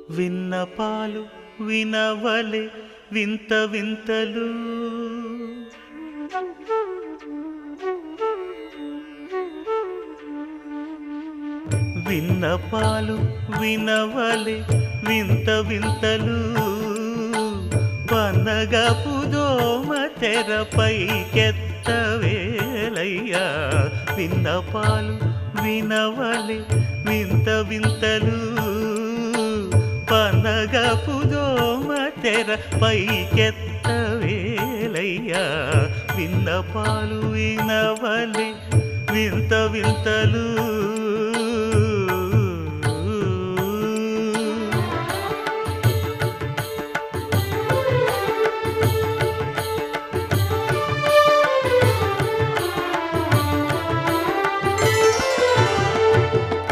విన్నపాలు వినవలే వింత వింతలు విన్నపాలు వినవలే వింత వింతలు పన్నగపు దోమ తెరపైకెత్తవేలయ్యా విన్నపాలు వినవలే వింత వింతలు పన్నగపు దోమ తెరపైకెత్తవేలయ్యా విన్నపాలు వినవలే వింత వింతలు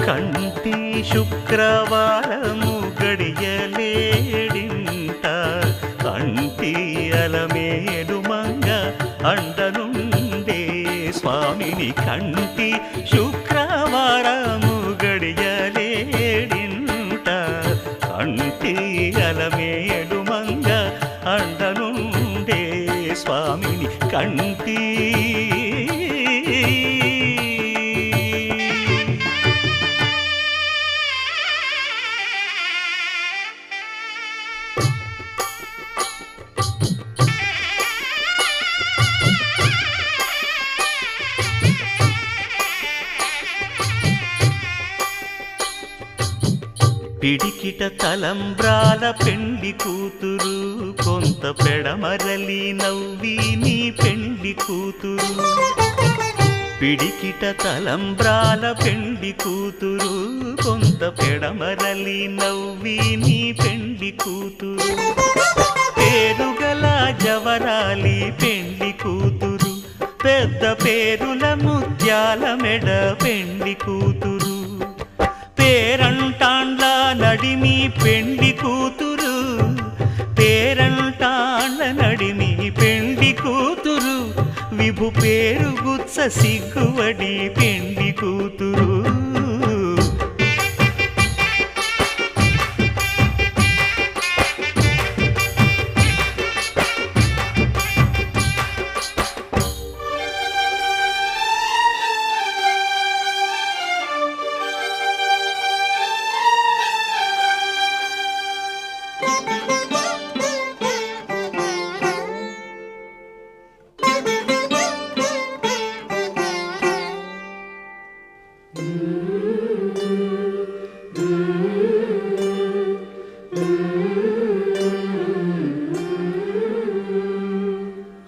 కంటి శుక్రవారము గడియలేడింట కంటి అలమేలు మంగ అండనుండే స్వామిని కంటి శుక్రవారము గడియలేడింట కంటి అలమేలు మంగ అండనుండే స్వామిని కంటి పిడికిట తలంబ్రాల పెండ్లి కూతురు కొంత పెడమరలి నవ్వి నీ పెండ్లి కూతురు పిడికిట తలంబ్రాల పెండ్లి కూతురు కొంత పెడమరలి నవ్వి నీ పెండ్లి కూతురు పేరుగల జవరాలి పెండ్లి కూతురు పెద్ద పేరుల ముత్యాల మెడ పెండ్లి కూతురు పేరంటాండ్ల నడిమి పెండ్లి కూతురు పేరంటాండ్ల నడిమి పెండ్లి కూతురు విభు పేరు గుత్స సిగ్గువడి పెండ్లి కూతురు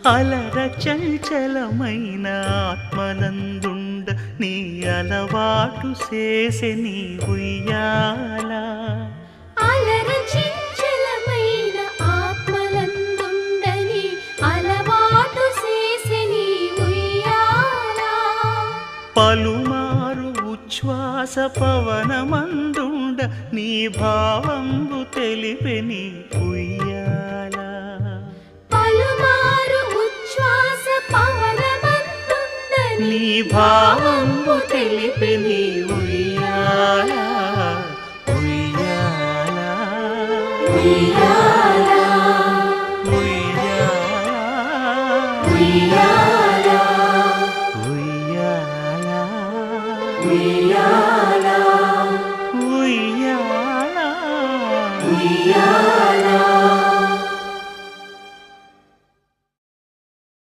అలర చంచలమైన ఆత్మనందుండ నీ అలవాటు చేసే నీ ఉయ్యాల అలర చంచలమైన ఆత్మనందుండ నీ అలవాటు చేసే నీ ఉయ్యాల పలుమారు ఉచ్ఛ్వాస పవనమందుండ నీ భావంబు తెలిపే నీ ఉయ్యాల పలుమారు ఉచ్ఛ్వాస పవనమందుండ నీ భావంబు తెలిపే నీ ఉయ్యాల ఉయ్యాల ఉయ్యాల ఉయ్యాల ఉయ్యాల ఉయ్యాల ఉయ్యాల ఉయ్యాల ఉయ్యాల